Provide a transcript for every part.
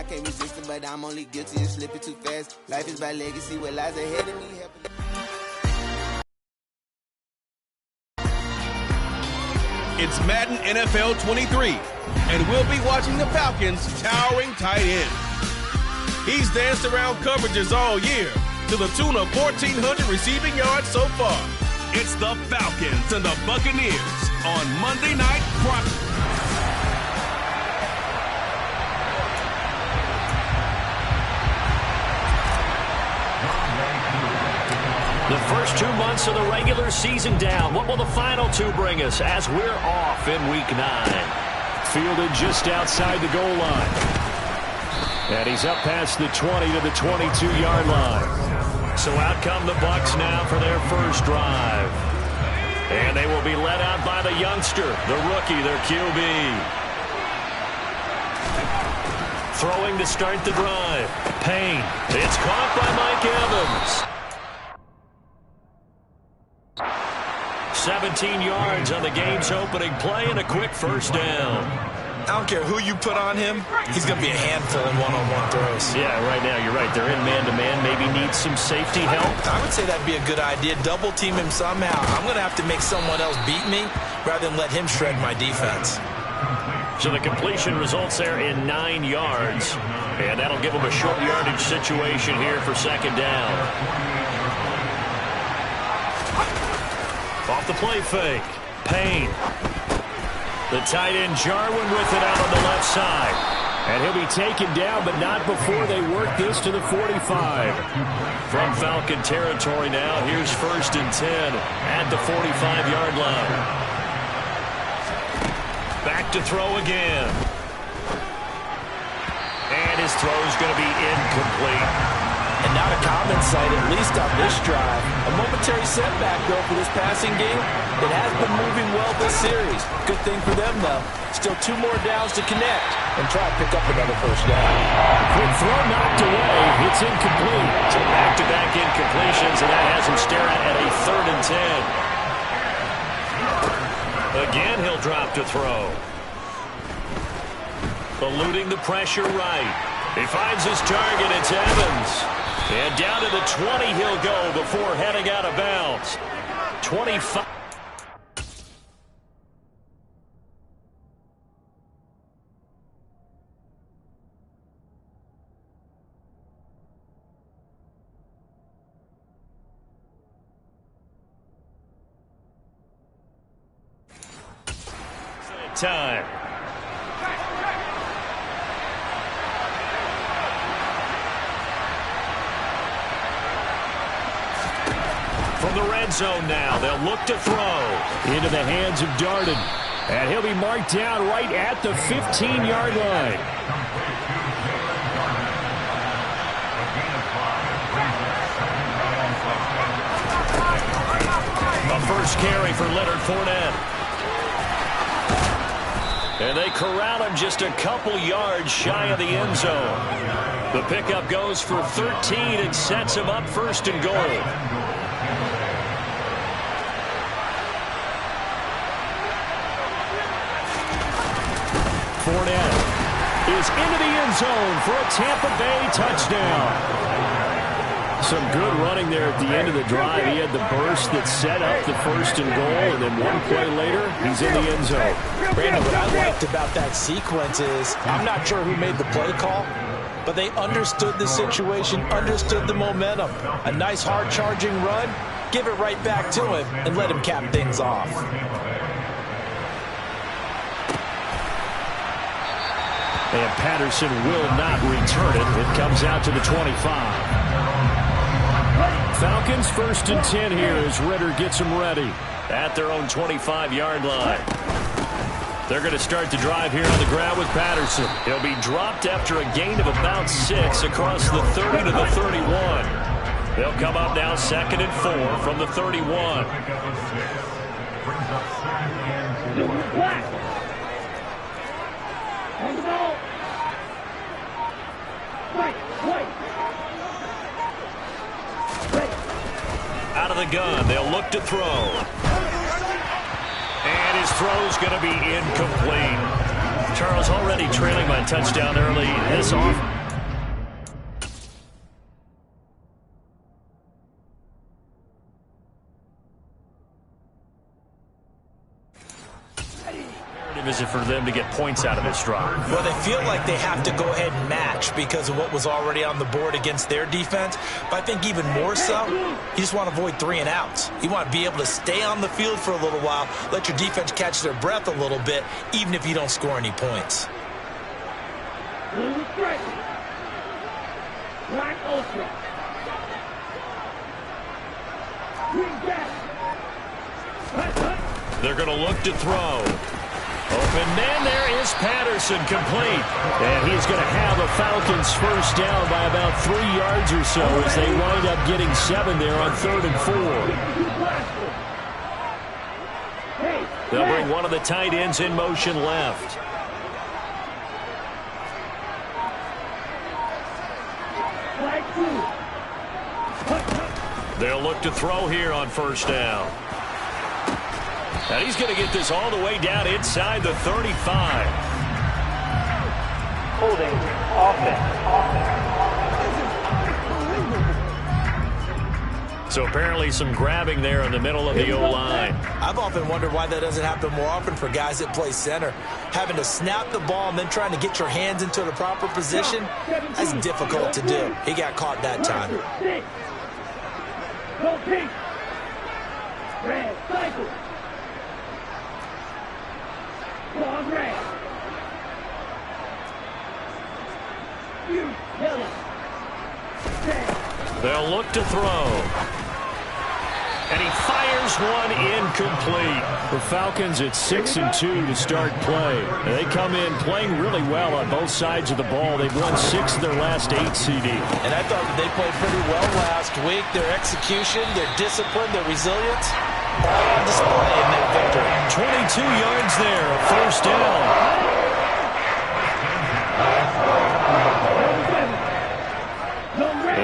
can't resist it, but I'm only guilty of slipping too fast. Life is about legacy, what lies ahead of me. It's Madden NFL 23, and we'll be watching the Falcons' towering tight end. He's danced around coverages all year to the tune of 1,400 receiving yards so far. It's the Falcons and the Buccaneers on Monday Night Football. The first 2 months of the regular season down. What will the final 2 bring us as we're off in Week 9? Fielded just outside the goal line. And he's up past the 20 to the 22-yard line. So out come the Bucs now for their first drive. And they will be led out by the youngster, the rookie, their QB. Throwing to start the drive. Payne. It's caught by Mike Evans. 17 yards on the game's opening play and a quick first down. I don't care who you put on him, he's going to be a handful in one-on-one throws. Yeah, right now you're right. They're in man-to-man. Maybe need some safety help. I would say that'd be a good idea. Double team him somehow. I'm going to have to make someone else beat me rather than let him shred my defense. So the completion results there in 9 yards. And that'll give him a short yardage situation here for second down. Off the play fake. Payne. The tight end Jarwin with it out on the left side. And he'll be taken down, but not before they work this to the 45. From Falcon territory now, here's 1st and 10 at the 45-yard line. Back to throw again. And his throw's going to be incomplete. And not a common sight, at least on this drive. A momentary setback, though, for this passing game. It has been moving well this series. Good thing for them, though. Still 2 more downs to connect and try to pick up another first down. Quick throw knocked away. It's incomplete. So back-to-back incompletions, and that has him staring at a 3rd and 10. Again, he'll drop to throw. Eluding the pressure right. He finds his target. It's Evans. And down to the 20 he'll go before heading out of bounds. 25. Time. From the red zone now, they'll look to throw. Into the hands of Darden. And he'll be marked down right at the 15-yard line. A first carry for Leonard Fournette. And they corral him just a couple yards shy of the end zone. The pickup goes for 13 and sets him up 1st and goal. Fournette is into the end zone for a Tampa Bay touchdown. Some good running there at the end of the drive. He had the burst that set up the 1st and goal, and then 1 play later, he's in the end zone. Brandon, what I liked about that sequence is, I'm not sure who made the play call, but they understood the situation, understood the momentum. A nice hard-charging run, give it right back to him, and let him cap things off. And Patterson will not return it. It comes out to the 25. Falcons 1st and 10 here as Ritter gets them ready at their own 25-yard line. They're going to start the drive here on the ground with Patterson. He'll be dropped after a gain of about 6 across the 30 to the 31. They'll come up now 2nd and 4 from the 31. Out of the gun, they'll look to throw. And his throw's going to be incomplete. Charles already trailing by a touchdown early this off. is it for them to get points out of this drive? Well, they feel like they have to go ahead and match because of what was already on the board against their defense. But I think even more so, you just want to avoid 3 and outs. You want to be able to stay on the field for a little while, let your defense catch their breath a little bit, even if you don't score any points. They're going to look to throw. Open man, there is Patterson, complete. And he's going to have a Falcons first down by about 3 yards or so as they wind up getting 7 there on 3rd and 4. They'll bring one of the tight ends in motion left. They'll look to throw here on first down. And he's going to get this all the way down inside the 35. Holding, offense. So apparently some grabbing there in the middle of the O-line. I've often wondered why that doesn't happen more often for guys that play center. Having to snap the ball and then trying to get your hands into the proper position, that's difficult to do. He got caught that time. Red, cycle. Long red. They'll look to throw. And he fires one incomplete. The Falcons at 6-2 to start play. They come in playing really well on both sides of the ball. They've won 6 of their last 8, CD. And I thought that they played pretty well last week. Their execution, their discipline, their resilience, all on display in that victory. 22 yards there, a first down.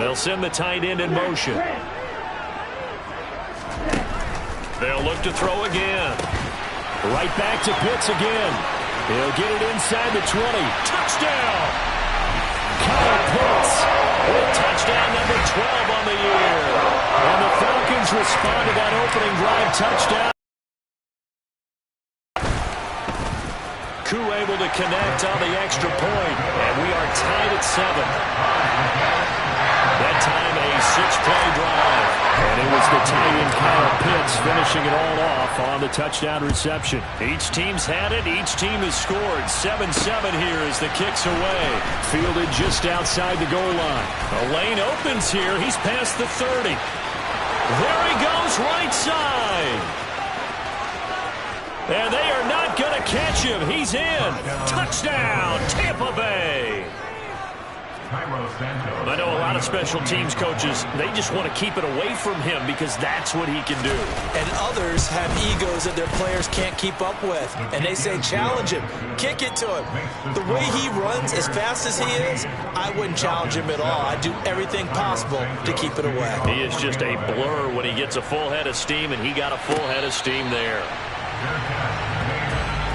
They'll send the tight end in motion. They'll look to throw again. Right back to Pitts again. He'll get it inside the 20. Touchdown! Kyle Pitts with touchdown number 12 on the year. And the Falcons respond to that opening drive touchdown. Koo able to connect on the extra point. And we are tied at 7. That time a 6-play drive. And it was the tight end Kyle Pitts finishing it all off on the touchdown reception. Each team's had it. Each team has scored. 7-7 here as the kick's away. Fielded just outside the goal line. A lane opens here. He's past the 30. There he goes, right side. And they are not going to catch him. He's in. Touchdown, Tampa Bay. I know a lot of special teams coaches, they just want to keep it away from him because that's what he can do. And others have egos that their players can't keep up with. And they say, challenge him, kick it to him. The way he runs as fast as he is, I wouldn't challenge him at all. I'd do everything possible to keep it away. He is just a blur when he gets a full head of steam, and he got a full head of steam there.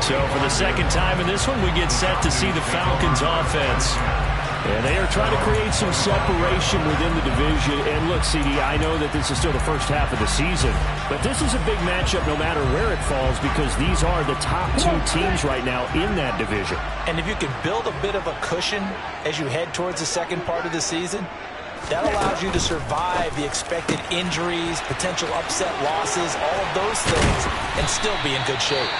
So for the second time in this one, we get set to see the Falcons offense. And they are trying to create some separation within the division. And look, CD, I know that this is still the first half of the season, but this is a big matchup no matter where it falls because these are the top 2 teams right now in that division. And if you can build a bit of a cushion as you head towards the second part of the season, that allows you to survive the expected injuries, potential upset losses, all of those things, and still be in good shape.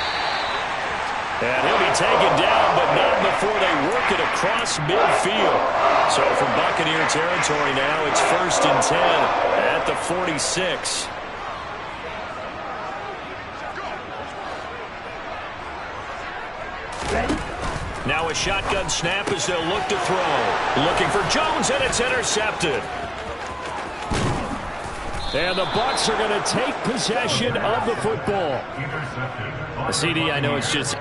And he'll be taken down, but not before they work it across midfield. So from Buccaneer territory now, it's 1st and 10 at the 46. Now a shotgun snap as they'll look to throw. Looking for Jones, and it's intercepted. And the Bucs are going to take possession of the football. CD, I know it's just...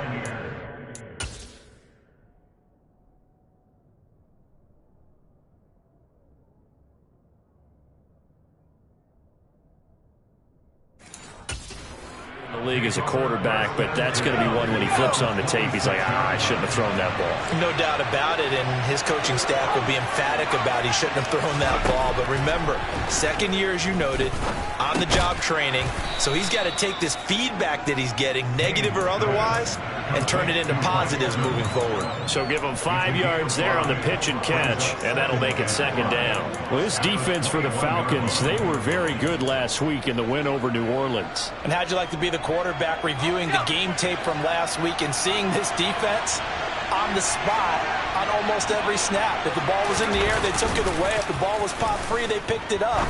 league as a quarterback, but that's going to be one when he flips on the tape. He's like, I shouldn't have thrown that ball. No doubt about it, and his coaching staff will be emphatic about he shouldn't have thrown that ball. But remember, second year, as you noted, on-the-job training, so he's got to take this feedback that he's getting, negative or otherwise, and turn it into positives moving forward. So give him 5 yards there on the pitch and catch, and that'll make it second down. Well, this defense for the Falcons, they were very good last week in the win over New Orleans. And how'd you like to be the quarterback reviewing the game tape from last week and seeing this defense on the spot on almost every snap? If the ball was in the air, they took it away. If the ball was popped free, they picked it up.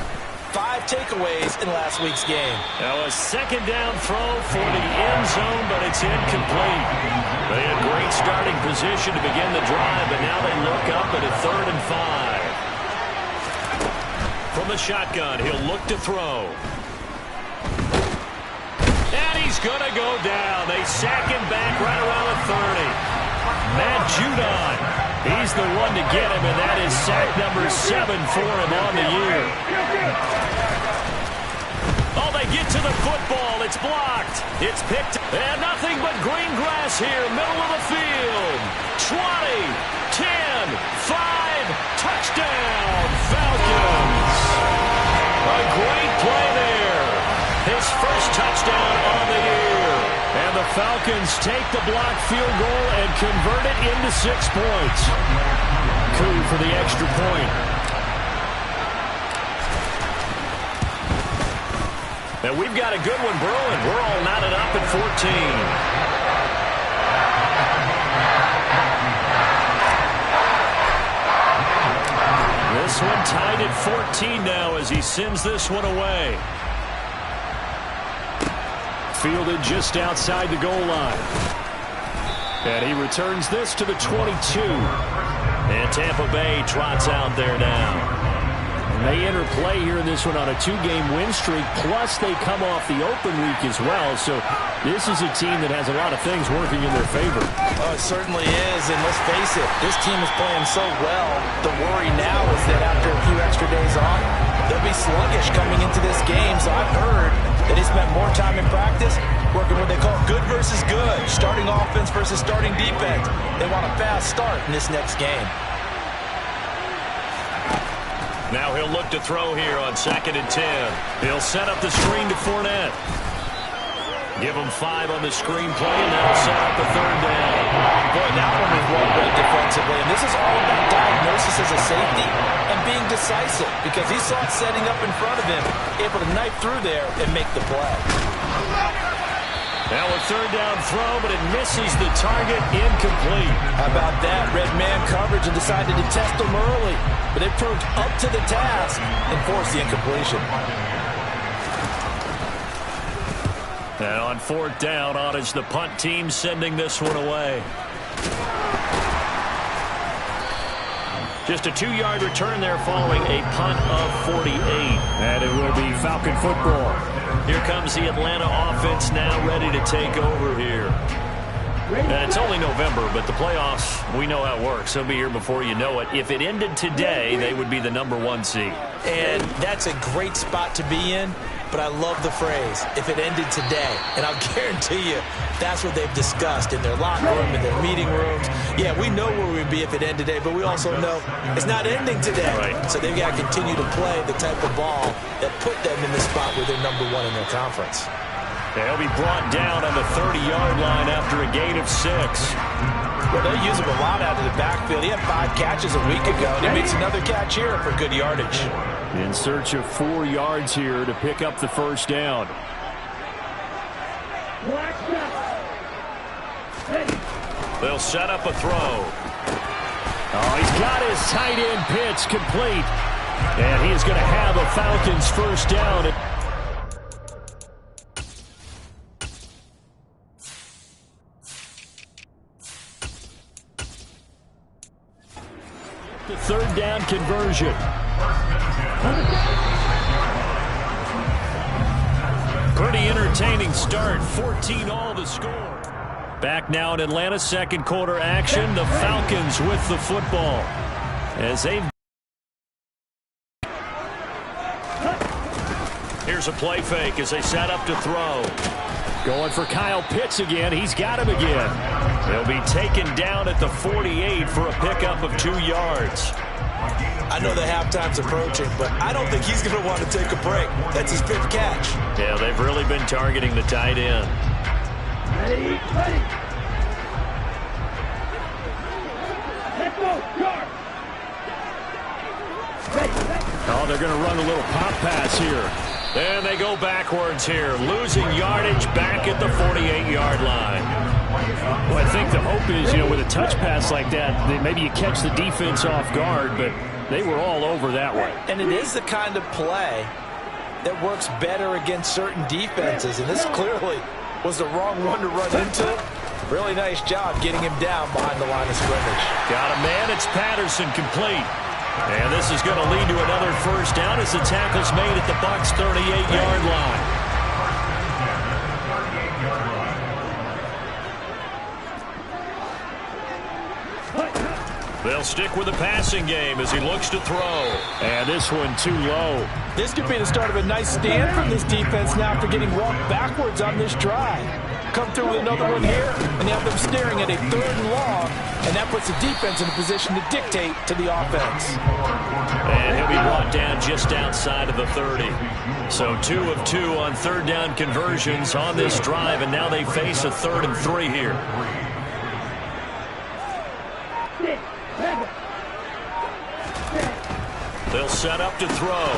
5 takeaways in last week's game. Now a second down throw for the end zone, but it's incomplete. They had great starting position to begin the drive, but now they look up at a 3rd and 5. From the shotgun, he'll look to throw. And he's going to go down. They sack him back right around the 30. Matt Judon, he's the one to get him, and that is sack number 7 for him on the year. Oh, they get to the football. It's blocked. It's picked. And nothing but green grass here, middle of the field. 20, 10, 5, touchdown, Falcons. A great play there. His first touchdown on the year. And the Falcons take the blocked field goal and convert it into 6 points. Coup for the extra point. And we've got a good one brewing. We're all knotted up at 14. This one tied at 14 now as he sends this one away. Fielded just outside the goal line. And he returns this to the 22. And Tampa Bay trots out there now. And they enter play here in this one on a 2-game win streak, plus they come off the open week as well. So this is a team that has a lot of things working in their favor. Oh, it certainly is, and let's face it, this team is playing so well. The worry now is that after a few extra days off, they'll be sluggish coming into this game. So I've heard that they spent more time in practice working what they call good versus good, starting offense versus starting defense. They want a fast start in this next game. Now he'll look to throw here on 2nd and 10. He'll set up the screen to Fournette. Give him 5 on the screen play, and that'll set up the 3rd down. Boy, that one was well read defensively. And this is all about diagnosis as a safety and being decisive, because he saw it setting up in front of him, able to knife through there and make the play. Now a 3rd down throw, but it misses the target, incomplete. How about that? Red man coverage and decided to test them early. But they proved up to the task and forced the incompletion. And on 4th down, on is the punt team sending this one away. Just a 2-yard return there following a punt of 48. And it will be Falcon football. Here comes the Atlanta offense now ready to take over here. And it's only November, but the playoffs, we know how it works. They'll be here before you know it. If it ended today, they would be the number 1 seed. And that's a great spot to be in, but I love the phrase, if it ended today. And I'll guarantee you, that's what they've discussed in their locker room, in their meeting rooms. Yeah, we know where we'd be if it ended today, but we also know it's not ending today. Right. So they've got to continue to play the type of ball that put them in the spot where they're number 1 in their conference. They'll be brought down on the 30-yard line after a gain of 6. Well, they'll use him a lot out of the backfield. He had 5 catches a week ago, and he makes another catch here for good yardage. In search of 4 yards here to pick up the first down. They'll set up a throw. Oh, he's got his tight end pitch complete. And he is going to have a Falcons first down. The 3rd down conversion. Pretty entertaining start. 14-all the score. Back now in Atlanta, 2nd quarter action. The Falcons with the football. As they've... Here's a play fake as they set up to throw. Going for Kyle Pitts again. He's got him again. He'll be taken down at the 48 for a pickup of 2 yards. I know the halftime's approaching, but I don't think he's going to want to take a break. That's his 5th catch. Yeah, they've really been targeting the tight end. Ready, ready. Let's go, guard. Ready, ready. Oh, they're going to run a little pop pass here. And they go backwards here, losing yardage back at the 48-yard line. Well, I think the hope is, with a touch pass like that, maybe you catch the defense off guard, but they were all over that way. And it is the kind of play that works better against certain defenses, and this clearly was the wrong one to run into. Really nice job getting him down behind the line of scrimmage. Got a man. It's Patterson, complete. And this is going to lead to another first down as the tackle's made at the Bucs' 38-yard line. They'll stick with the passing game as he looks to throw. And this one too low. This could be the start of a nice stand from this defense now after getting walked backwards on this drive. Come through with another one here, and they have them staring at a 3rd and long, and that puts the defense in a position to dictate to the offense. And he'll be brought down just outside of the 30. So 2 of 2 on 3rd down conversions on this drive, and now they face a 3rd and 3 here. They'll set up to throw.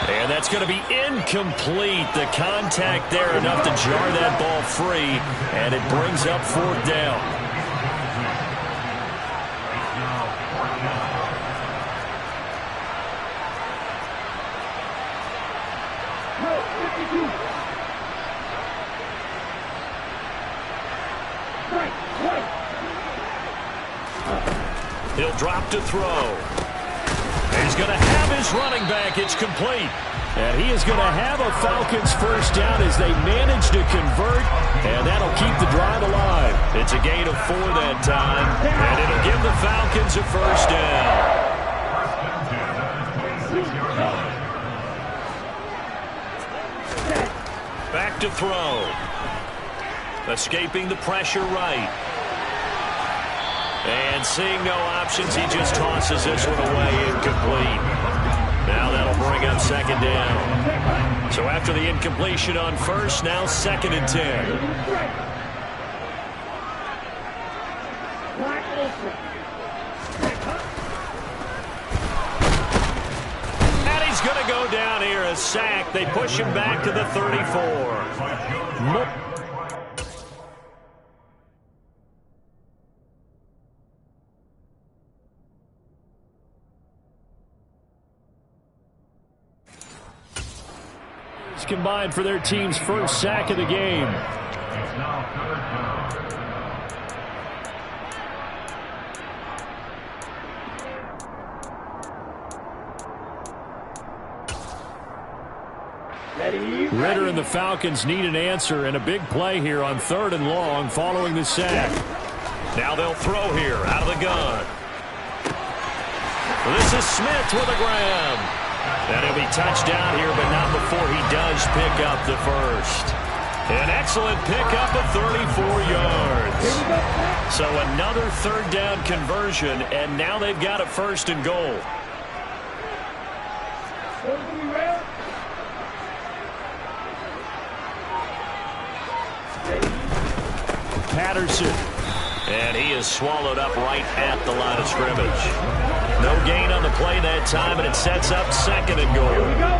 And that's going to be incomplete. The contact there enough to jar that ball free, and it brings up 4th down. He'll drop to throw. He's going to have his running back. It's complete. And he is going to have a Falcons first down as they manage to convert, and that'll keep the drive alive. It's a gain of 4 that time, and it'll give the Falcons a first down. Back to throw. Escaping the pressure right. And seeing no options, he just tosses this one away, incomplete. Now that'll bring up 2nd down. So after the incompletion on 1st, now 2nd and 10. And he's going to go down here, a sack. They push him back to the 34. Combined for their team's first sack of the game. Ritter and the Falcons need an answer, and a big play here on 3rd and long following the sack. Now they'll throw here out of the gun. This is Smith with a grab. And he'll be touched down here, but not before he does pick up the first. An excellent pickup of 34 yards. So another 3rd down conversion, and now they've got a 1st and goal. Patterson. And he is swallowed up right at the line of scrimmage. No gain on the play that time, and it sets up 2nd and goal. Here we go.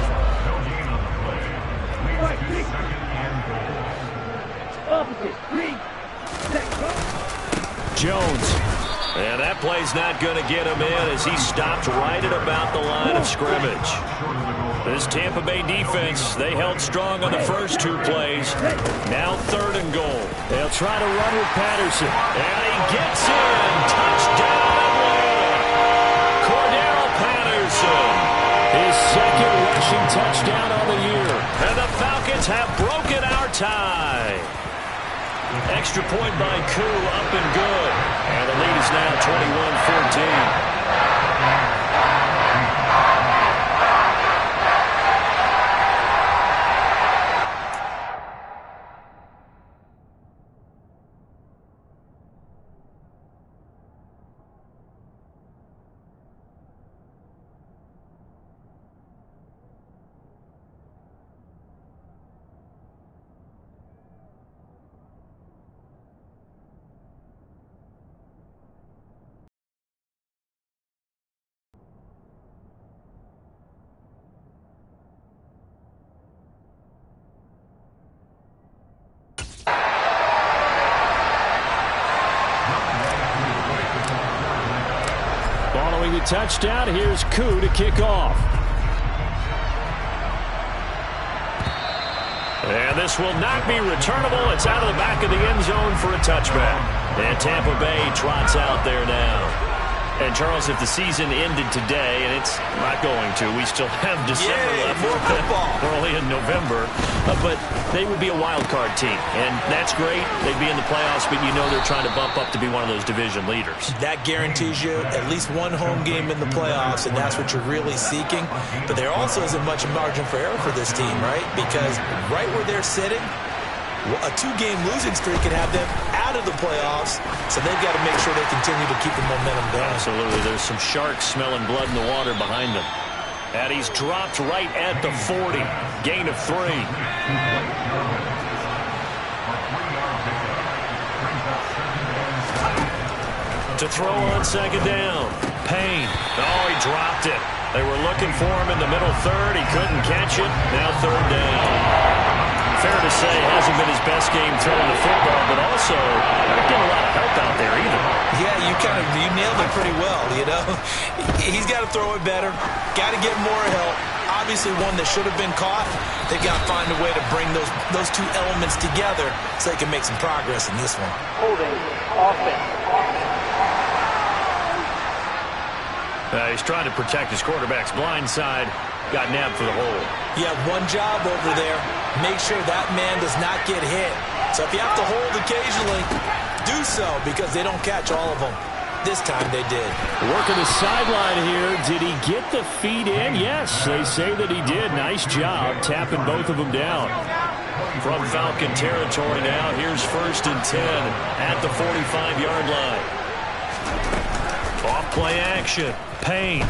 Opposite. 3. Jones. And that play's not going to get him in as he stopped right at about the line of scrimmage. This Tampa Bay defense, they held strong on the first 2 plays. Now 3rd and goal. They'll try to run with Patterson. And he gets in. Touchdown Atlanta. Cordero Patterson. His 2nd rushing touchdown on the year. And the Falcons have broken our tie. Extra point by Koo, up and good. And the lead is now 21-14. touchdown. Here's Koo to kick off. And this will not be returnable. It's out of the back of the end zone for a touchback. And Tampa Bay trots out there now. And, Charles, if the season ended today, and it's not going to, we still have December left. More football. We're only in November. But they would be a wild card team. And that's great. They'd be in the playoffs, but you know they're trying to bump up to be one of those division leaders. That guarantees you at least one home game in the playoffs, and that's what you're really seeking. But there also isn't much margin for error for this team, right? Because right where they're sitting, a 2-game losing streak can have them out of the playoffs, so they've got to make sure they continue to keep the momentum going. Absolutely. There's some sharks smelling blood in the water behind them. And he's dropped right at the 40. Gain of 3. To throw on second down. Payne. Oh, he dropped it. They were looking for him in the middle third. He couldn't catch it. Now third down. Fair to say, hasn't been his best game throwing the football, but also not getting a lot of help out there either. Yeah, you nailed it pretty well, you know. He's got to throw it better, got to get more help. Obviously one that should have been caught. They've got to find a way to bring those two elements together so they can make some progress in this one. Holding offense. He's trying to protect his quarterback's blind side. Got nabbed for the hold. You have one job over there. Make sure that man does not get hit. So if you have to hold occasionally, do so because they don't catch all of them. This time they did. Working the sideline here. Did he get the feet in? Yes, they say that he did. Nice job tapping both of them down. From Falcon territory now, here's 1st and 10 at the 45-yard line. Off play action. Payne.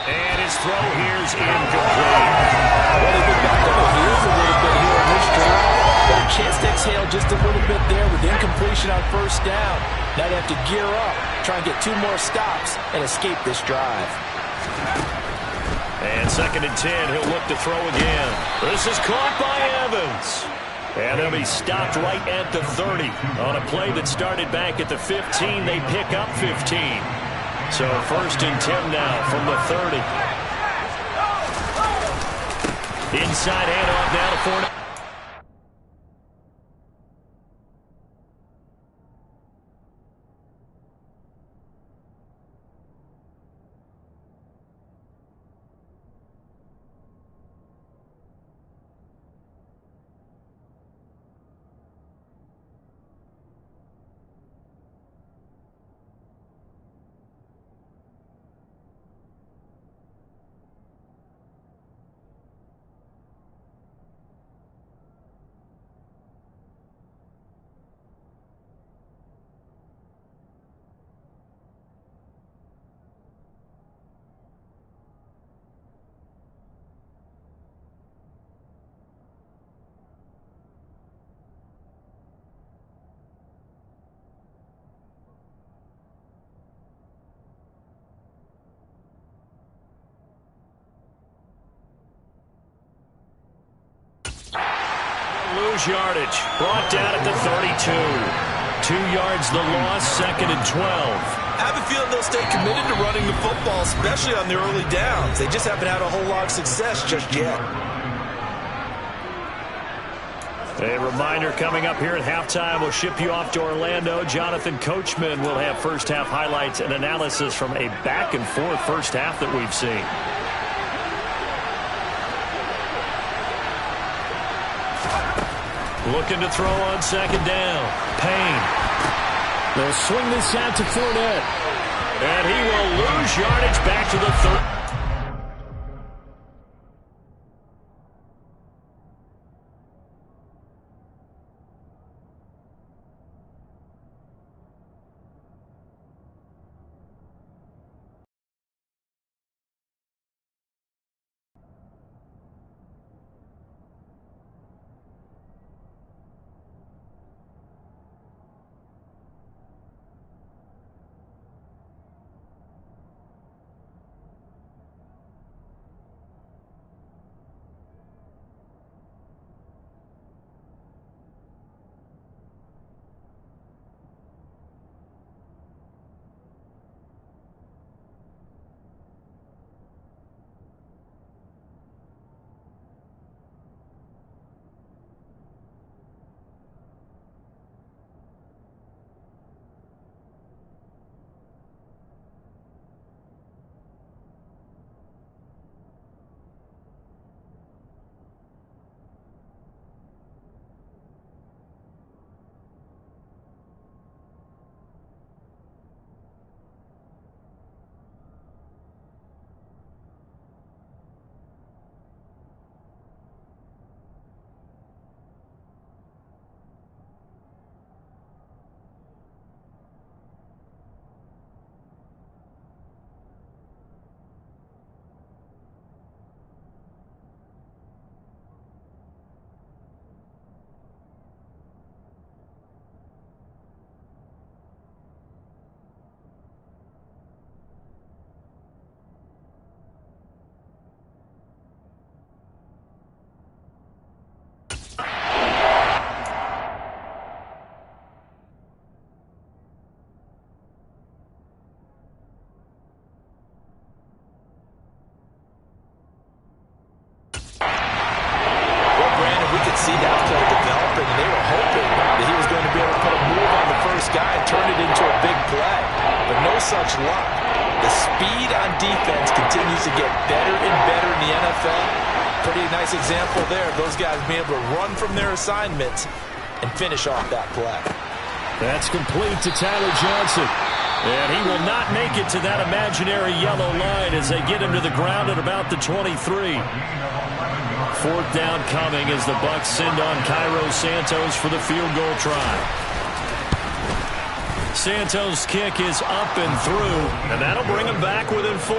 And his throw here's incomplete. Well, they've been back on the heels a little bit here on this drive. Got a chance to exhale just a little bit there with incompletion on 1st down. Now they have to gear up, try and get 2 more stops, and escape this drive. And 2nd and 10, he'll look to throw again. This is caught by Evans. And they'll be stopped right at the 30. On a play that started back at the 15, they pick up 15. So 1st and 10 now from the 30. Inside handoff now to Fournette. Lose yardage. Brought down at the 32. 2 yards the loss, 2nd and 12. I have a feeling they'll stay committed to running the football, especially on the early downs. They just haven't had a whole lot of success just yet. A reminder coming up here at halftime. We'll ship you off to Orlando. Jonathan Coachman will have first half highlights and analysis from a back-and-forth first half that we've seen. Looking to throw on 2nd down. Payne. They'll swing this out to Fournette. And he will lose yardage back to the 30. block. The speed on defense continues to get better and better in the NFL. Pretty nice example there of those guys being able to run from their assignments and finish off that play. That's complete to Tyler Johnson. And he will not make it to that imaginary yellow line as they get him to the ground at about the 23. Fourth down coming as the Bucs send on Cairo Santos for the field goal try. Santos' kick is up and through, and that'll bring him back within 4.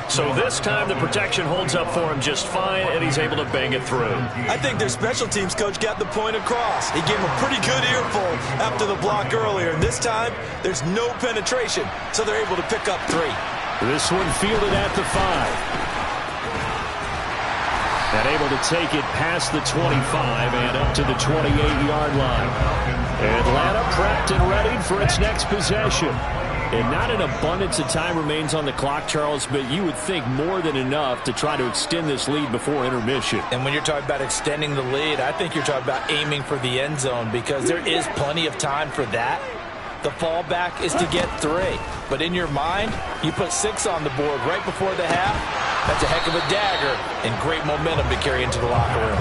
So this time the protection holds up for him just fine, and he's able to bang it through. I think their special teams coach got the point across. He gave him a pretty good earful after the block earlier, and this time there's no penetration, so they're able to pick up 3. This one fielded at the 5. And able to take it past the 25 and up to the 28-yard line. Atlanta prepped and ready for its next possession. And not an abundance of time remains on the clock, Charles, but you would think more than enough to try to extend this lead before intermission. And when you're talking about extending the lead, I think you're talking about aiming for the end zone because there is plenty of time for that. The fallback is to get 3. But in your mind, you put 6 on the board right before the half. That's a heck of a dagger and great momentum to carry into the locker room.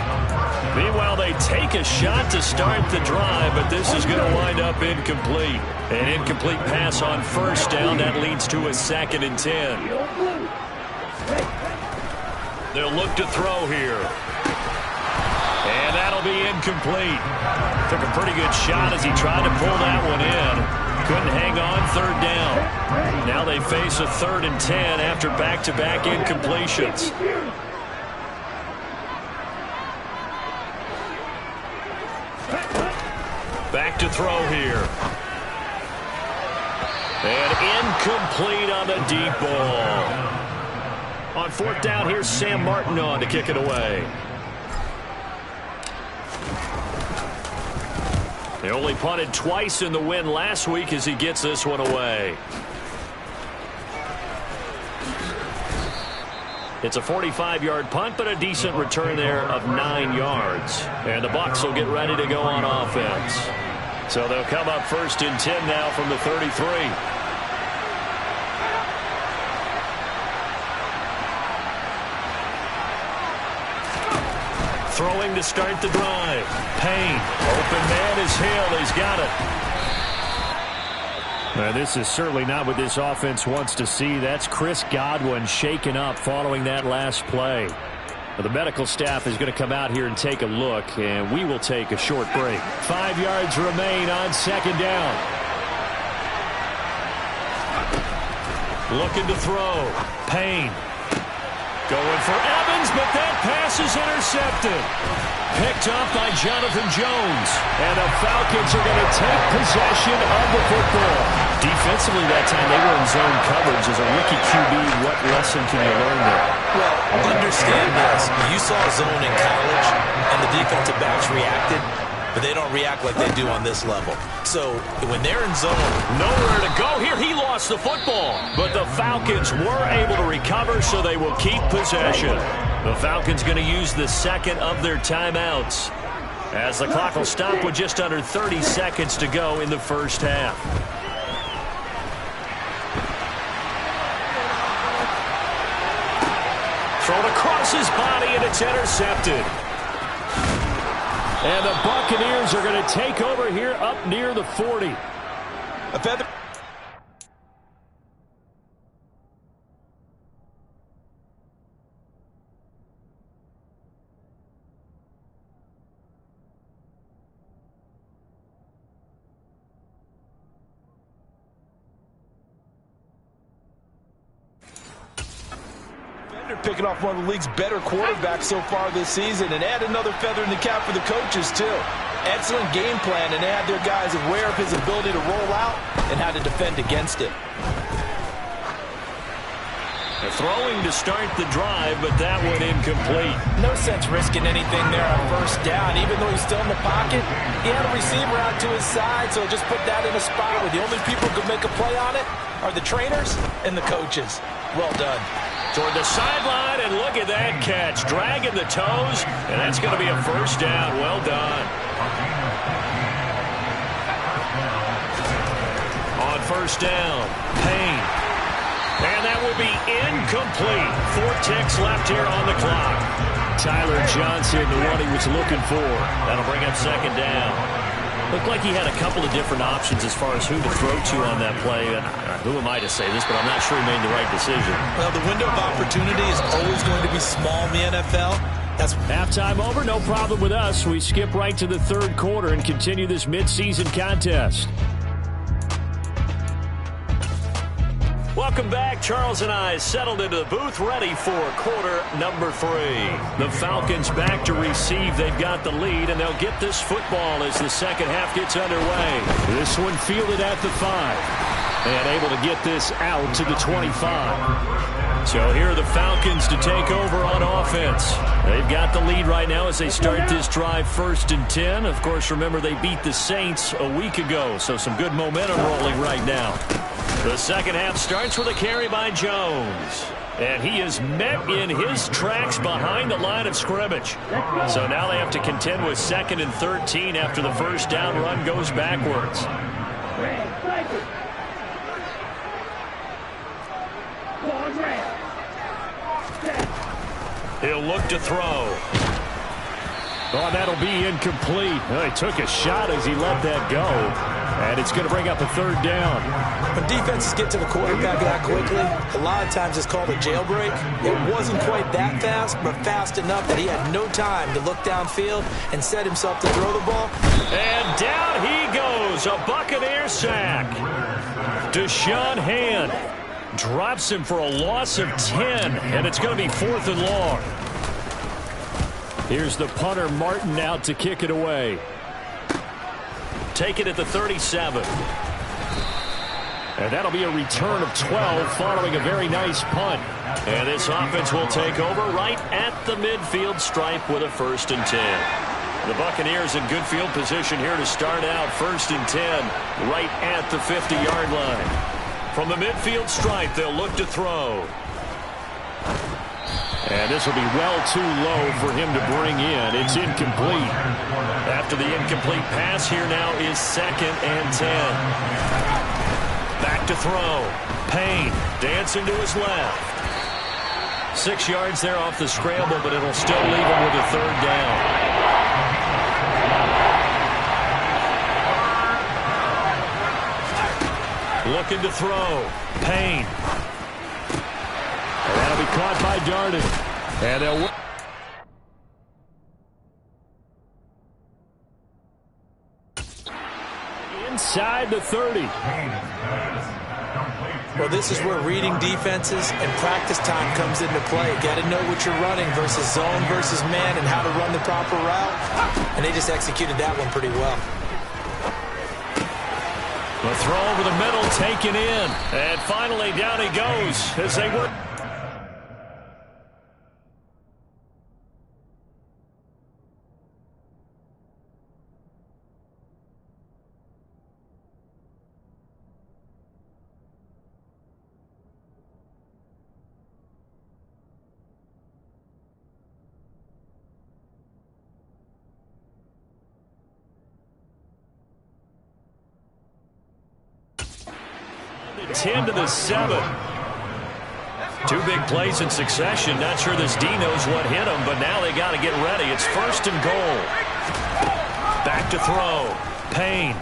Meanwhile, they take a shot to start the drive, but this is going to wind up incomplete. An incomplete pass on first down. That leads to a 2nd and 10. They'll look to throw here. And that'll be incomplete. Took a pretty good shot as he tried to pull that one in. Couldn't hang on, 3rd down. Now they face a 3rd and 10 after back-to-back incompletions. Back to throw here. And incomplete on the deep ball. On 4th down, here's Sam Martin on to kick it away. They only punted twice in the win last week as he gets this one away. It's a 45-yard punt, but a decent return there of 9 yards. And the Bucs will get ready to go on offense. So they'll come up 1st and 10 now from the 33. Throwing to start the drive. Payne. Open man is Hill. He's got it. Now, this is certainly not what this offense wants to see. That's Chris Godwin shaken up following that last play. Well, the medical staff is going to come out here and take a look, and we will take a short break. 5 yards remain on 2nd down. Looking to throw. Payne. Going for Evans, but that pass is intercepted. Picked up by Jonathan Jones. And the Falcons are going to take possession of the football. Defensively that time, they were in zone coverage. As a rookie QB, what lesson can you learn there? Well, understand this. You saw zone in college, and the defensive backs reacted, but they don't react like they do on this level. So when they're in zone, nowhere to go here. He lost the football, but the Falcons were able to recover, so they will keep possession. The Falcons going to use the 2nd of their timeouts as the clock will stop with just under 30 seconds to go in the 1st half. Thrown across his body, and it's intercepted. And the Buccaneers are going to take over here up near the 40. A feather. Picking off one of the league's better quarterbacks so far this season, and add another feather in the cap for the coaches too. Excellent game plan, and they had their guys aware of his ability to roll out and how to defend against it. They're throwing to start the drive, but that one incomplete. No sense risking anything there on 1st down. Even though he's still in the pocket, he had a receiver out to his side, so just put that in a spot where the only people who could make a play on it are the trainers and the coaches. Well done. Toward the sideline, and look at that catch. Dragging the toes, and that's going to be a 1st down. Well done. On first down. Payne. And that will be incomplete. 4 ticks left here on the clock. Tyler Johnson, the one he was looking for. That'll bring up second down. Looked like he had a couple of different options as far as who to throw to on that play. And who am I to say this, but I'm not sure he made the right decision. Well, the window of opportunity is always going to be small in the NFL. That's halftime over, no problem with us. We skip right to the third quarter and continue this midseason contest. Welcome back. Charles and I settled into the booth, ready for quarter number 3. The Falcons back to receive. They've got the lead, and they'll get this football as the second half gets underway. This one fielded at the 5, and able to get this out to the 25. So here are the Falcons to take over on offense. They've got the lead right now as they start this drive 1st and 10. Of course, remember they beat the Saints a week ago, so some good momentum rolling right now. The second half starts with a carry by Jones. And he is met in his tracks behind the line of scrimmage. So now they have to contend with 2nd and 13 after the first down run goes backwards. He'll look to throw. Oh, that'll be incomplete. Oh, he took a shot as he let that go. And it's going to bring up a 3rd down. When defenses get to the quarterback that quickly, a lot of times it's called a jailbreak. It wasn't quite that fast, but fast enough that he had no time to look downfield and set himself to throw the ball. And down he goes. A Buccaneer sack. Deshaun Hand drops him for a loss of 10, and it's going to be 4th and long. Here's the punter, Martin, out to kick it away. Take it at the 37. And that'll be a return of 12 following a very nice punt. And this offense will take over right at the midfield stripe with a 1st and 10. The Buccaneers in good field position here to start out 1st and 10 right at the 50-yard line. From the midfield stripe, they'll look to throw. And this will be well too low for him to bring in. It's incomplete. After the incomplete pass, here now is 2nd and 10. Back to throw. Payne dancing to his left. 6 yards there off the scramble, but it'll still leave him with a 3rd down. Looking to throw. Payne. And that'll be caught by Darden. And they'll... inside the 30. Well, this is where reading defenses and practice time comes into play. Got to know what you're running versus zone versus man and how to run the proper route. And they just executed that one pretty well. The throw over the middle taken in. And finally down he goes as they work. The 10 to the 7. 2 big plays in succession. Not sure this D knows what hit him, but now they got to get ready. It's 1st and goal. Back to throw. Payne.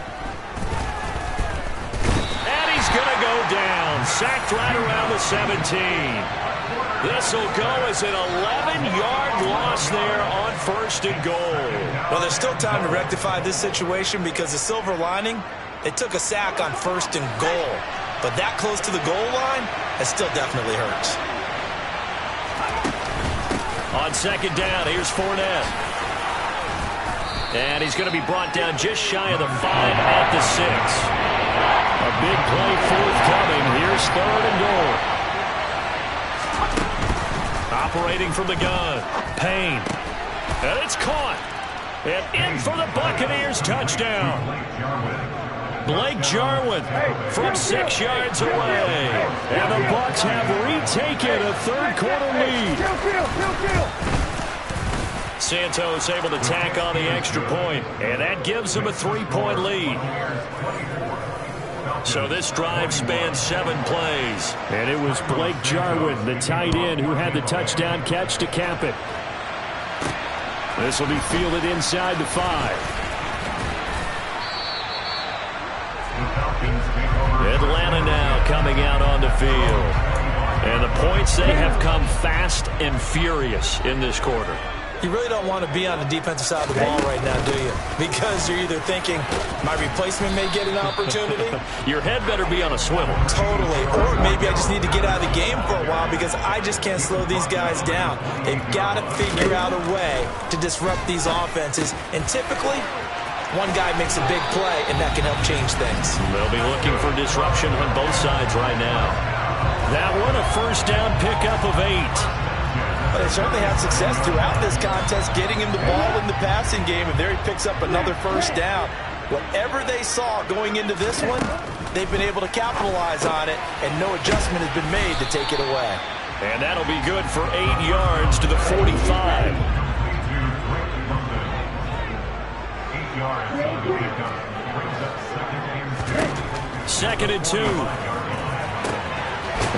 And he's going to go down. Sacked right around the 17. This will go as an 11-yard loss there on 1st and goal. Well, there's still time to rectify this situation because the silver lining, they took a sack on 1st and goal. But that close to the goal line, it still definitely hurts. On 2nd down, here's Fournette. And he's going to be brought down just shy of the 5 at the 6. A big play forthcoming. Here's 3rd and goal. Operating from the gun. Payne. And it's caught. And in for the Buccaneers touchdown. Blake Jarwin from 6 yards away. And the Bucs have retaken a 3rd quarter lead. Santos able to tack on the extra point, and that gives them a 3-point lead. So this drive spans 7 plays. And it was Blake Jarwin, the tight end, who had the touchdown catch to cap it. This will be fielded inside the 5. Atlanta now coming out on the field. And the points, they have come fast and furious in this quarter. You really don't want to be on the defensive side of the ball right now, do you? Because you're either thinking, my replacement may get an opportunity. Your head better be on a swivel. Totally. Or maybe I just need to get out of the game for a while because I just can't slow these guys down. They've got to figure out a way to disrupt these offenses. And typically, one guy makes a big play, and that can help change things. They'll be looking for disruption on both sides right now. That one, a first down pickup of 8. Well, they certainly had success throughout this contest, getting him the ball in the passing game, and there he picks up another first down. Whatever they saw going into this one, they've been able to capitalize on it, and no adjustment has been made to take it away. And that'll be good for 8 yards to the 45. Second and 2.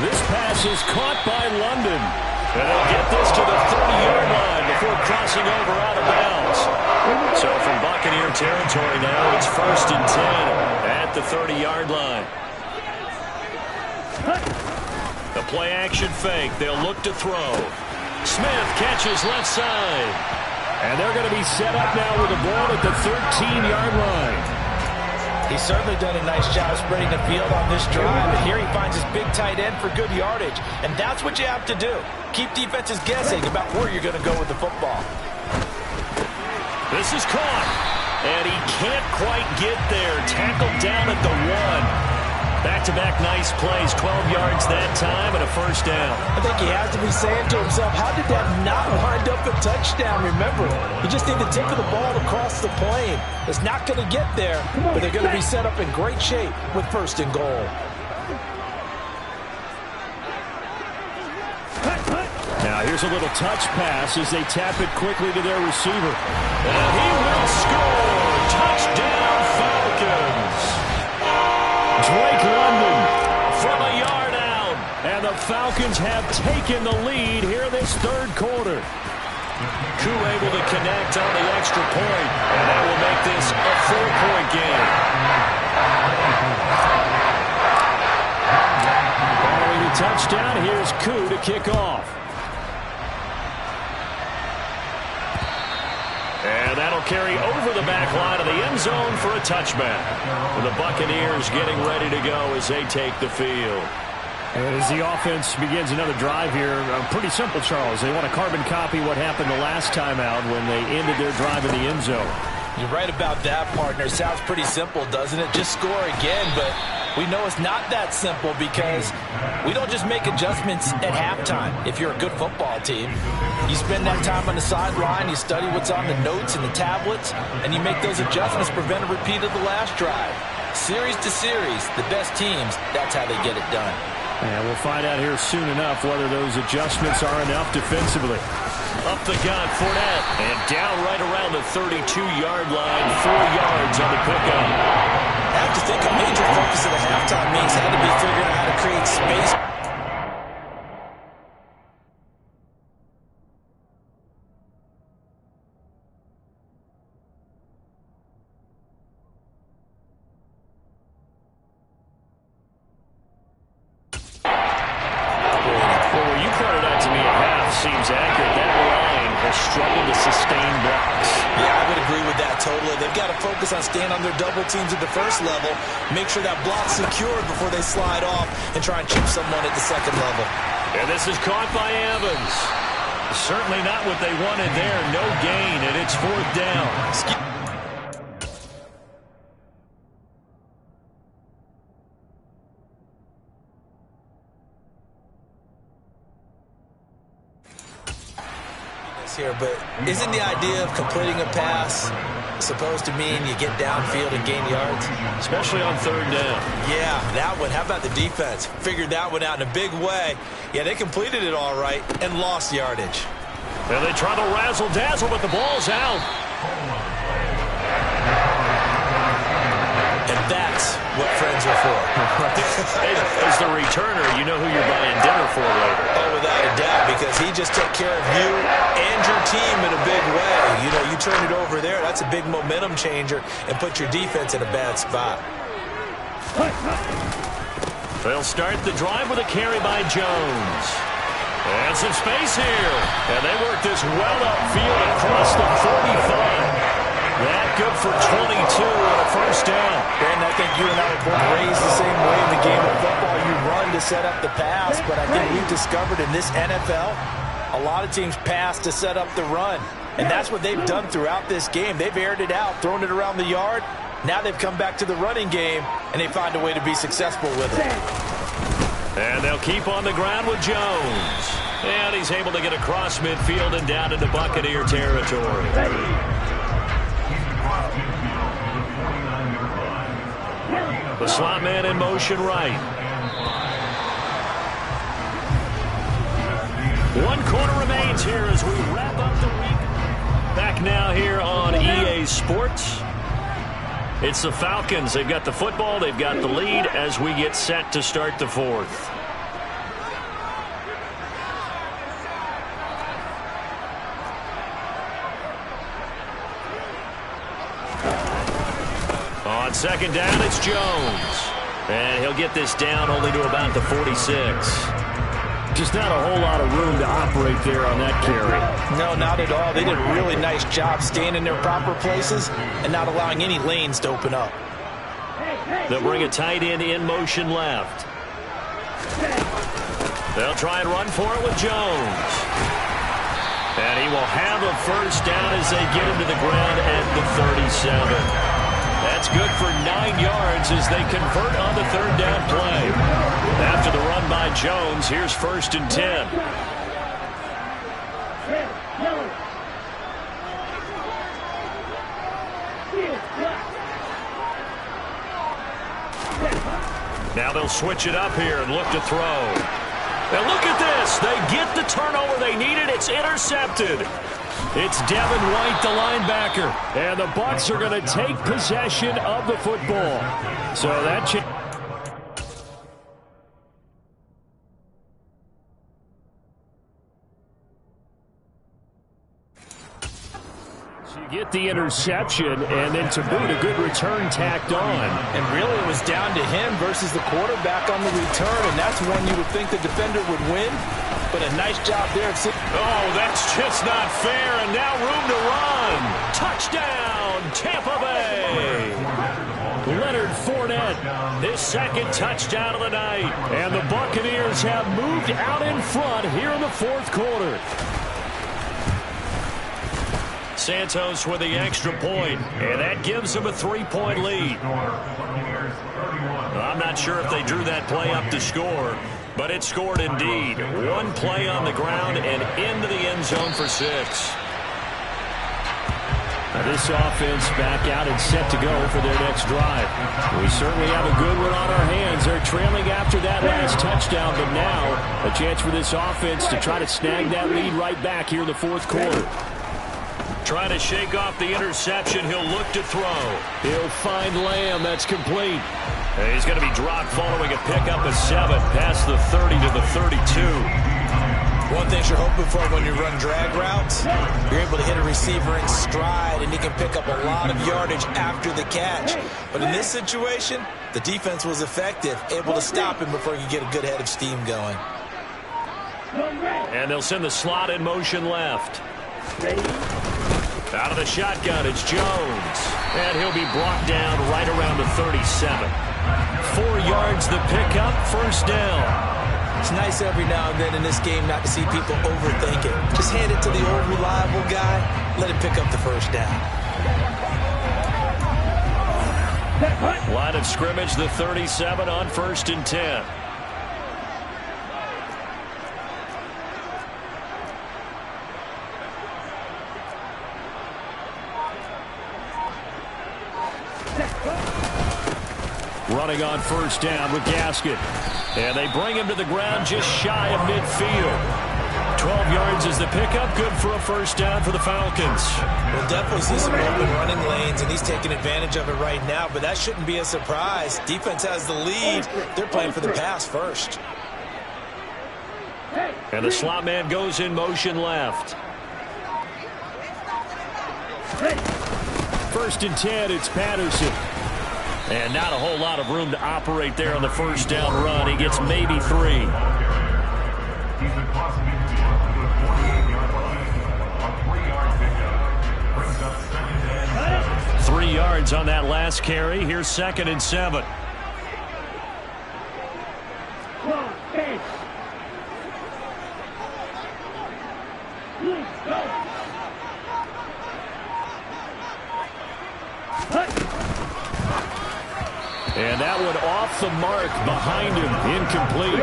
This pass is caught by London. And they'll get this to the 30-yard line before crossing over out of bounds. So from Buccaneer territory now, it's first and 10 at the 30-yard line. The play-action fake. They'll look to throw. Smith catches left side. And they're going to be set up now with the ball at the 13-yard line. He's certainly done a nice job spreading the field on this drive. And here he finds his big tight end for good yardage. And that's what you have to do. Keep defenses guessing about where you're going to go with the football. This is caught. And he can't quite get there. Tackled down at the 1. Back-to-back nice plays. 12 yards that time and a first down. I think he has to be saying to himself, how did that not wind up a touchdown? Remember, you just need the tip of the ball across the plane. It's not going to get there, but they're going to be set up in great shape with first and goal. Now here's a little touch pass as they tap it quickly to their receiver. And he will score. Touchdown, Falcons. Drake London from a yard out. And the Falcons have taken the lead here in this third quarter. Koo able to connect on the extra point. And that will make this a 4-point game. Following the touchdown, here's Koo to kick off. And that'll carry over the back line of the end zone for a touchback. And the Buccaneers getting ready to go as they take the field. And as the offense begins another drive here, pretty simple, Charles. They want to carbon copy what happened the last time out when they ended their drive in the end zone. You're right about that, partner. Sounds pretty simple, doesn't it? Just score again, but we know it's not that simple because we don't just make adjustments at halftime. If you're a good football team, you spend that time on the sideline, you study what's on the notes and the tablets, and you make those adjustments, prevent a repeat of the last drive. Series to series, the best teams, that's how they get it done. And we'll find out here soon enough whether those adjustments are enough defensively. Up the gun, Fournette, and down right around the 32-yard line, 4 yards on the pickup. I have to think a major focus of the halftime meetings had to be figuring out how to create space. Well, where you pointed out to me at half seems accurate. That line has struggled to sustain blocks. Yeah, I would agree with that totally. They've got to focus on staying on their double teams at the first level, make sure that block's secured before they slide off and try and chip someone at the second level. And this is caught by Evans. Certainly not what they wanted there. No gain, and it's fourth down. Here, but isn't the idea of completing a pass supposed to mean you get downfield and gain yards? Especially on third down. Yeah, that one. How about the defense? Figured that one out in a big way. Yeah, they completed it all right and lost yardage. And they try to razzle-dazzle, but the ball's out. And that's what friends are for. As the returner, you know who you're buying dinner for later. Oh, without a doubt, because he just took care of you and your team in a big way. You know, you turn it over there, that's a big momentum changer and put your defense in a bad spot. They'll start the drive with a carry by Jones. And some space here. And they work this well upfield across the 45. That good for 22 and a first down. Brandon, I think you and I were both raised the same way in the game of football. You run to set up the pass, but I think we've discovered in this NFL, a lot of teams pass to set up the run. And that's what they've done throughout this game. They've aired it out, thrown it around the yard. Now they've come back to the running game, and they find a way to be successful with it. And they'll keep on the ground with Jones. And he's able to get across midfield and down into Buccaneer territory. The slot man in motion right. One quarter remains here as we wrap up the week. Back now here on EA Sports. It's the Falcons. They've got the football. They've got the lead as we get set to start the fourth. On second down, it's Jones. And he'll get this down only to about the 46. Just not a whole lot of room to operate there on that carry. No, not at all. They did a really nice job staying in their proper places and not allowing any lanes to open up. They'll bring a tight end in motion left. They'll try and run for it with Jones. And he will have a first down as they get him to the ground at the 37. That's good for 9 yards as they convert on the third down play. After the run by Jones, here's 1st and 10. Now they'll switch it up here and look to throw. Now look at this. They get the turnover they needed. It's intercepted. It's Devin White, the linebacker. And the Bucs are going to take possession of the football. So that get the interception, and then to boot, a good return tacked on. And really it was down to him versus the quarterback on the return, and that's one you would think the defender would win. But a nice job there. Oh, that's just not fair, and now room to run. Touchdown, Tampa Bay. Leonard Fournette, his second touchdown of the night. And the Buccaneers have moved out in front here in the fourth quarter. Santos with the extra point, and that gives them a 3-point lead. I'm not sure if they drew that play up to score, but it scored indeed. One play on the ground and into the end zone for 6. Now this offense back out and set to go for their next drive. We certainly have a good one on our hands. They're trailing after that last touchdown, but now a chance for this offense to try to snag that lead right back here in the fourth quarter. Trying to shake off the interception. He'll look to throw. He'll find Lamb. That's complete. And he's going to be dropped following a pickup of 7 past the 30 to the 32. One thing you're hoping for when you run drag routes, you're able to hit a receiver in stride, and he can pick up a lot of yardage after the catch. But in this situation, the defense was effective, able to stop him before you get a good head of steam going. And they'll send the slot in motion left. Out of the shotgun, it's Jones. And he'll be brought down right around the 37. 4 yards the pickup, first down. It's nice every now and then in this game not to see people overthink it. Just hand it to the old reliable guy, let him pick up the first down. Line of scrimmage, the 37 on 1st and 10. Running on first down with Gaskin. And they bring him to the ground just shy of midfield. 12 yards is the pickup. Good for a first down for the Falcons. We'll definitely see some open running lanes, and he's taking advantage of it right now, but that shouldn't be a surprise. Defense has the lead. They're playing for the pass first. And the slot man goes in motion left. First and 10, it's Patterson. And not a whole lot of room to operate there on the first down run. He gets maybe 3. 3 yards on that last carry. Here's 2nd and 7. And that one off the mark behind him, incomplete.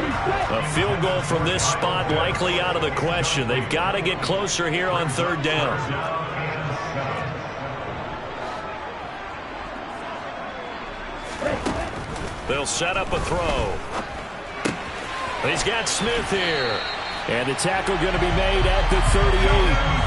A field goal from this spot likely out of the question. They've got to get closer here on 3rd down. They'll set up a throw. He's got Smith here. And the tackle going to be made at the 38.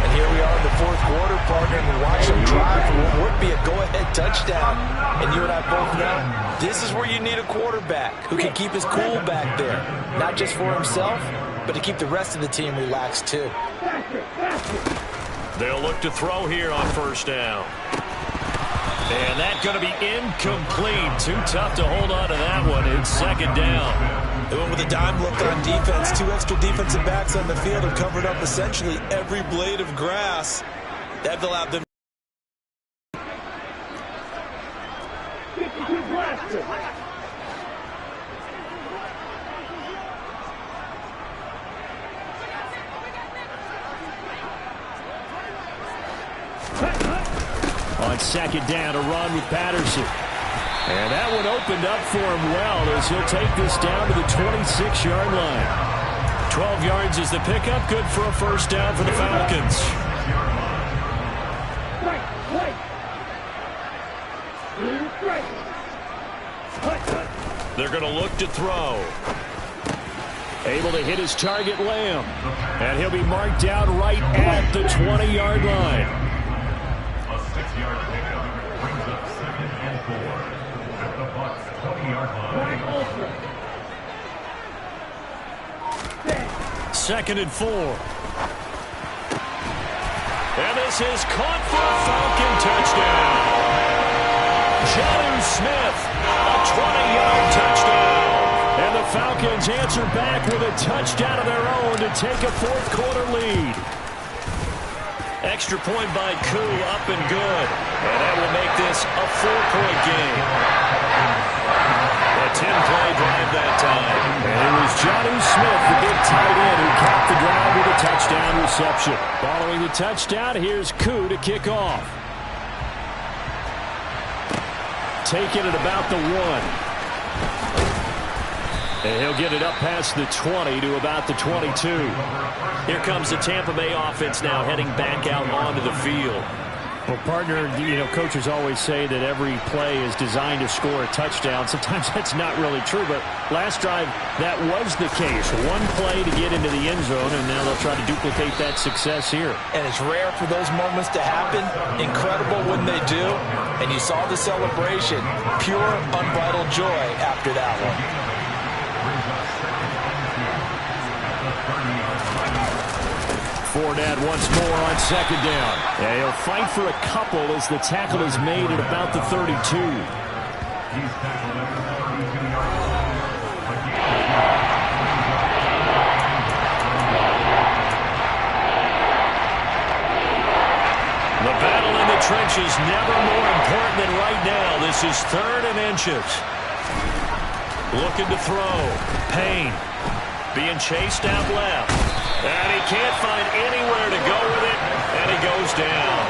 And here we are in the 4th quarter, partner, and we watch them drive for what would be a go-ahead touchdown. And you and I both know this is where you need a quarterback who can keep his cool back there. Not just for himself, but to keep the rest of the team relaxed too. They'll look to throw here on 1st down. And that's going to be incomplete. Too tough to hold on to that one. It's 2nd down. They went with a dime look on defense. 2 extra defensive backs on the field have covered up essentially every blade of grass. That allowed them. On 2nd down, a run with Patterson. And that one opened up for him well as he'll take this down to the 26-yard line. 12 yards is the pickup. Good for a first down for the Falcons. They're going to look to throw. Able to hit his target, Lamb. And he'll be marked down right at the 20-yard line. A 6-yard pickup brings up 2nd and 4 at the Bucs 20-yard line. 2nd and 4. And this is caught for a Falcon touchdown. Jonnu Smith, a 20-yard touchdown. And the Falcons answer back with a touchdown of their own to take a 4th quarter lead. Extra point by Koo, up and good. And that will make this a 4-point game. A 10-play drive that time. And it was Jonnu Smith, the big tight end, who capped the drive with a touchdown reception. Following the touchdown, here's Koo to kick off. Taking it about the 1. And he'll get it up past the 20 to about the 22. Here comes the Tampa Bay offense now heading back out onto the field. Well, partner, coaches always say that every play is designed to score a touchdown. Sometimes that's not really true, but last drive, that was the case. One play to get into the end zone, and now they'll try to duplicate that success here. And it's rare for those moments to happen. Incredible when they do. And you saw the celebration. Pure, unbridled joy after that one. 4-Dad once more on 2nd down. Yeah, he'll fight for a couple as the tackle is made at about the 32. The battle in the trenches never more important than right now. This is 3rd and inches. Looking to throw. Payne being chased out left. And he can't find anywhere to go with it, and he goes down.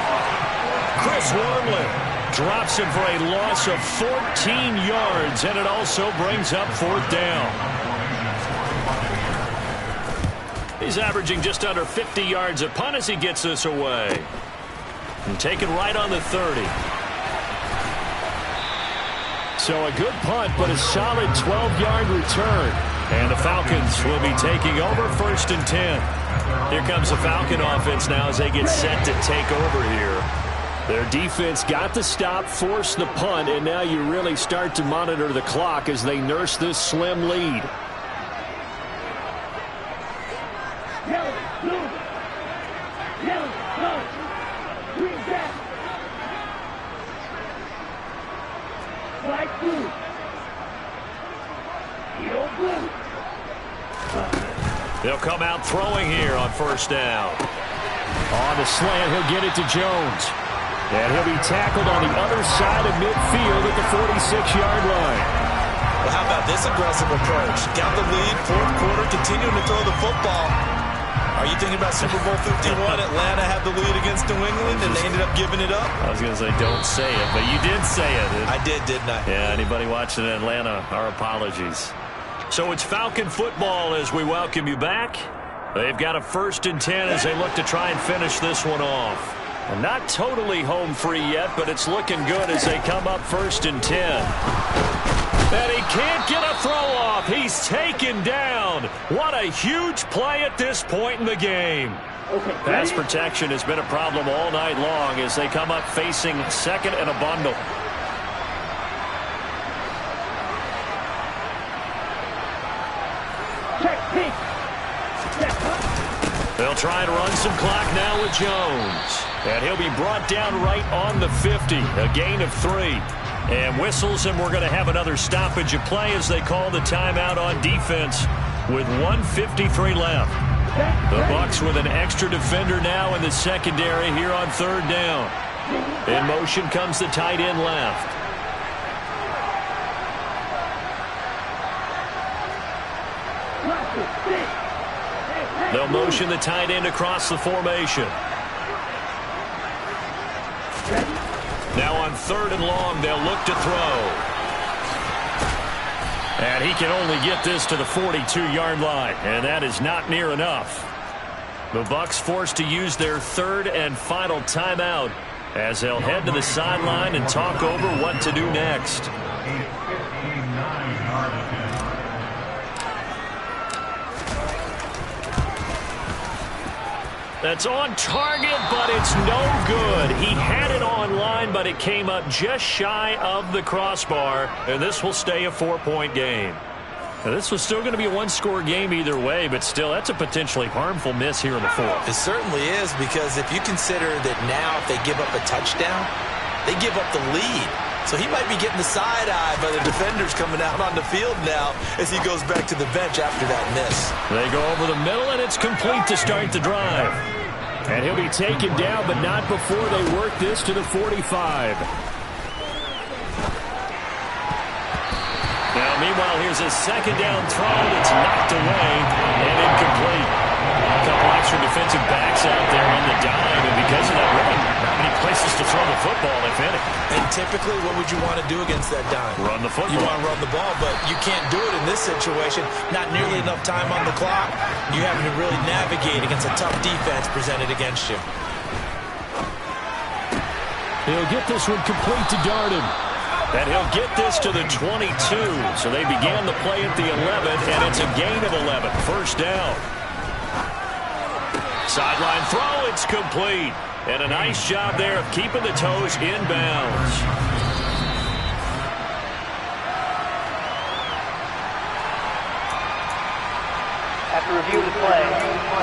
Chris Wormley drops him for a loss of 14 yards, and it also brings up 4th down. He's averaging just under 50 yards a punt as he gets this away. And taken right on the 30. So a good punt, but a solid 12-yard return. And the Falcons will be taking over 1st and 10. Here comes the Falcon offense now as they get set to take over here. Their defense got the stop, forced the punt, and now you really start to monitor the clock as they nurse this slim lead. They'll come out throwing here on 1st down. On the slant, he'll get it to Jones. And he'll be tackled on the other side of midfield at the 46-yard line. Well, how about this aggressive approach? Got the lead, 4th quarter, continuing to throw the football. Are you thinking about Super Bowl 51? Atlanta had the lead against New England, and they ended up giving it up? I was going to say, don't say it, but you did say it. I did, didn't I? Yeah, anybody watching in Atlanta, our apologies. So it's Falcon football as we welcome you back. They've got a 1st and 10 as they look to try and finish this one off. And not totally home free yet, but it's looking good as they come up 1st and 10. And he can't get a throw off. He's taken down. What a huge play at this point in the game. Pass protection has been a problem all night long as they come up facing 2nd and a bundle. They'll try to run some clock now with Jones. And he'll be brought down right on the 50. A gain of 3. And whistles, and we're going to have another stoppage of play as they call the timeout on defense with 1:53 left. The Bucs with an extra defender now in the secondary here on 3rd down. In motion comes the tight end left. They'll motion the tight end across the formation. Now on 3rd and long, they'll look to throw. And he can only get this to the 42-yard line, and that is not near enough. The Bucs forced to use their 3rd and final timeout as they'll head to the sideline and talk over what to do next. That's on target, but it's no good. He had it on line, but it came up just shy of the crossbar, and this will stay a 4-point game. Now, this was still going to be a 1-score game either way, but still, that's a potentially harmful miss here in the 4th. It certainly is, because if you consider that now if they give up a touchdown, they give up the lead. So he might be getting the side-eye by the defenders coming out on the field now as he goes back to the bench after that miss. They go over the middle, and it's complete to start the drive. And he'll be taken down, but not before they work this to the 45. Now, meanwhile, here's a 2nd down throw that's knocked away and incomplete. A couple extra defensive backs out there on the dime, and because of that, really not many places to throw the football, if any. And typically, what would you want to do against that dime? Run the football. You want to run the ball, but you can't do it in this situation. Not nearly enough time on the clock. You having to really navigate against a tough defense presented against you. He'll get this one complete to Darden. And he'll get this to the 22. So they began the play at the 11, and it's a gain of 11. 1st down. Sideline throw, it's complete. And a nice job there of keeping the toes inbounds. After review of the play,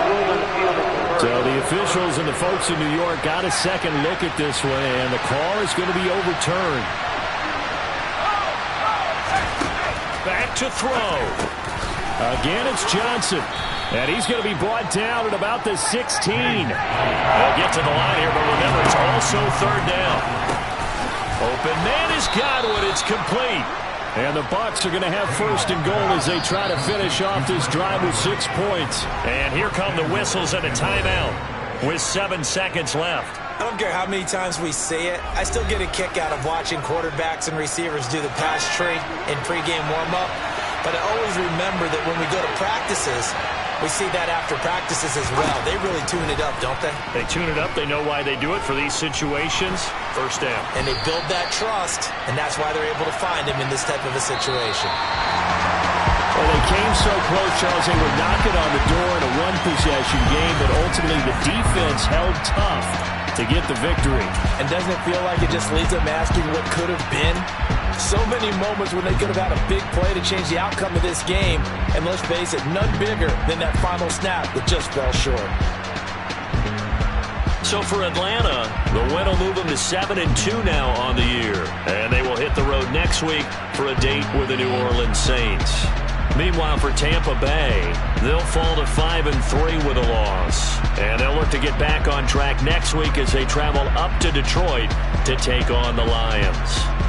ruling on the field is reversed. So the officials and the folks in New York got a second look at this one, and the call is going to be overturned. Back to throw. Again, it's Johnson. And he's going to be brought down at about the 16. They'll get to the line here, but remember, it's also 3rd down. Open man has got it. It's complete. And the Bucs are going to have 1st and goal as they try to finish off this drive with 6 points. And here come the whistles and a timeout with 7 seconds left. I don't care how many times we say it, I still get a kick out of watching quarterbacks and receivers do the pass tree in pregame warm-up. But I always remember that when we go to practices, we see that after practices as well. They really tune it up, don't they? They tune it up. They know why they do it for these situations. 1st down. And they build that trust, and that's why they're able to find him in this type of a situation. Well, they came so close, Charles, they were knocking on the door in a one-possession game, but ultimately the defense held tough to get the victory. And doesn't it feel like it just leaves them asking what could have been? So many moments when they could have had a big play to change the outcome of this game. And let's face it, none bigger than that final snap that just fell short. So for Atlanta, the win will move them to 7-2 now on the year. And they will hit the road next week for a date with the New Orleans Saints. Meanwhile, for Tampa Bay, they'll fall to 5-3 with a loss. And they'll look to get back on track next week as they travel up to Detroit to take on the Lions.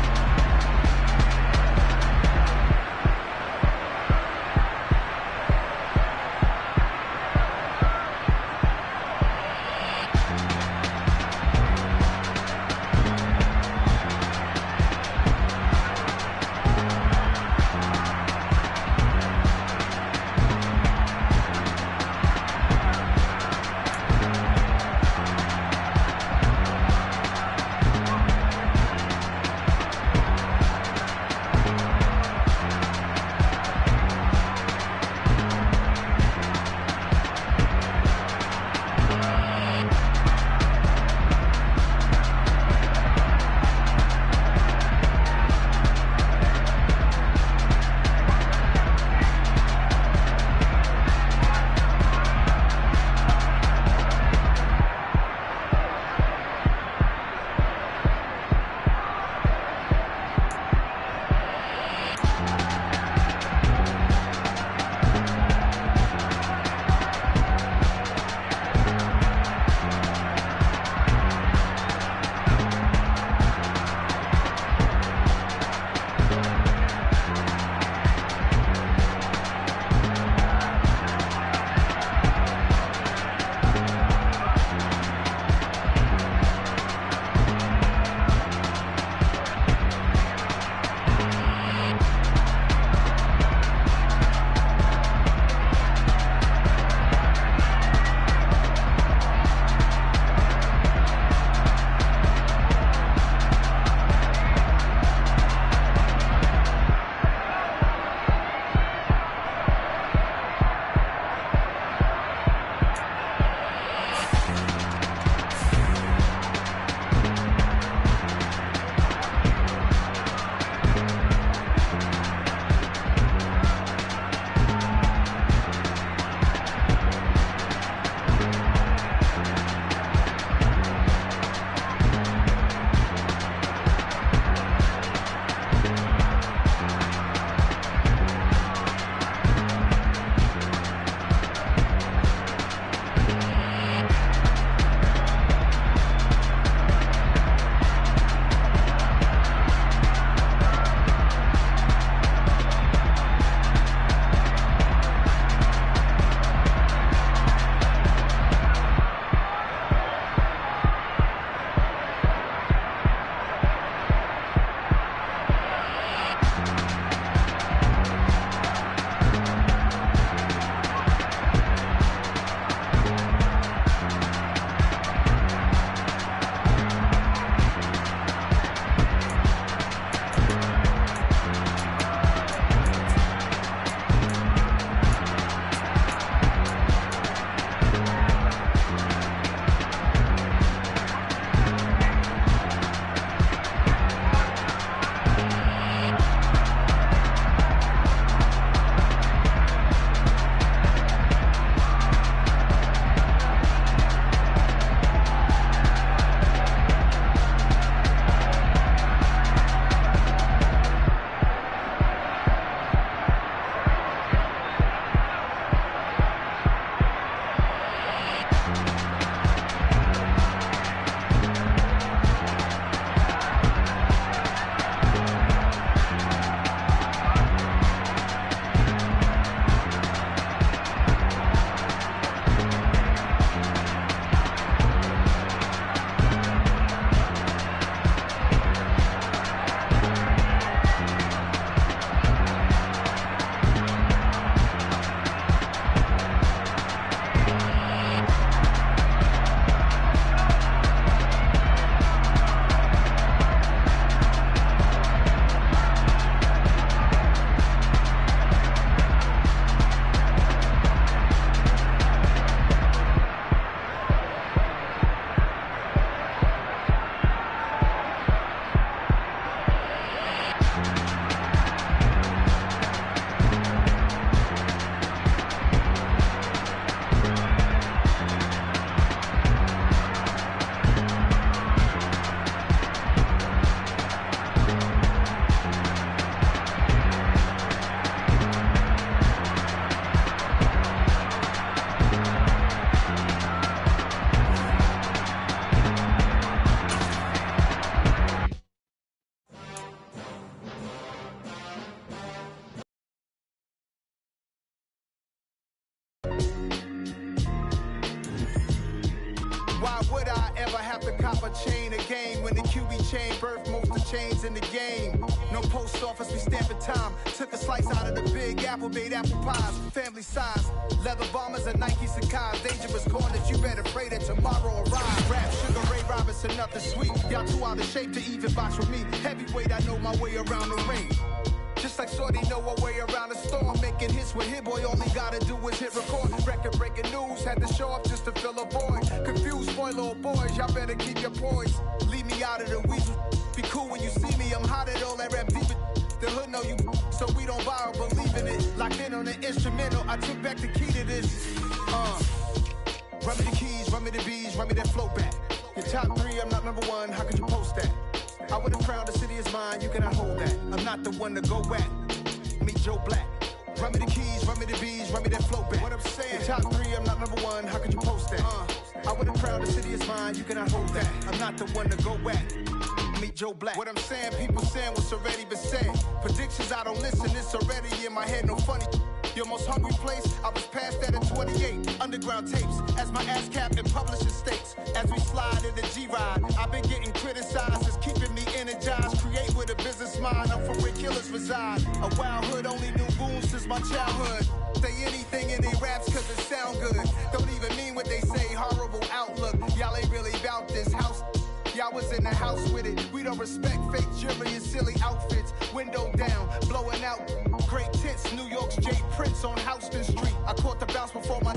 a chain of game. When the QB chain birth most of chains in the game. No post office, we stamping time. Took a slice out of the big apple, made apple pies. Family size, leather bombers and Nike Sacai's. Dangerous corners, you better pray that tomorrow arrives. Rap, Sugar Ray Robinson, nothing sweet. Y'all too out of shape to even box with me. Heavyweight, I know my way around the ring. Just like Shorty know her way around the storm. Making hits with Hit Boy, all he gotta do is hit record. Record breaking news, had to show up just to fill a void. Confused boy, little boys, y'all better keep your poise. Leave me out of the weasel. Be cool when you see me, I'm hot at all that rap deep. The hood know you, so we don't borrow, believe in it. Locked in on the instrumental, I took back the key to this. Run me the keys, run me the bees, run me that flow back. Your top 3, I'm not number 1, how could you post that? I would have crowned the city is mine, you cannot hold that. I'm not the one to go at. Meet Joe Black. Run me the keys, run me the bees, run me that flow back. What I'm saying, your top 3, I'm not number 1, how could you post that? I would have crowned the city is mine, you cannot hold that. I'm not the one to go at. Meet Joe Black. What I'm saying, people saying what's already been said. Predictions, I don't listen, it's already in my head, no funny. Your most hungry place, I was past that in 28. Underground tapes, as my ass cap in publishing states. As we slide in the G-Ride, I've been getting criticized, it's keeping me energized. Create with a business mind, I'm from where killers reside. A wild hood, only knew goons since my childhood. Say anything in they raps cause it sound good. Don't even mean what they say, horrible outlook. Y'all ain't really about this house. Y'all was in the house with it. We don't respect fake jewelry and silly outfits. Window down, blowing out great tits. New York's Jay Prince on Houston Street. I caught the bounce before my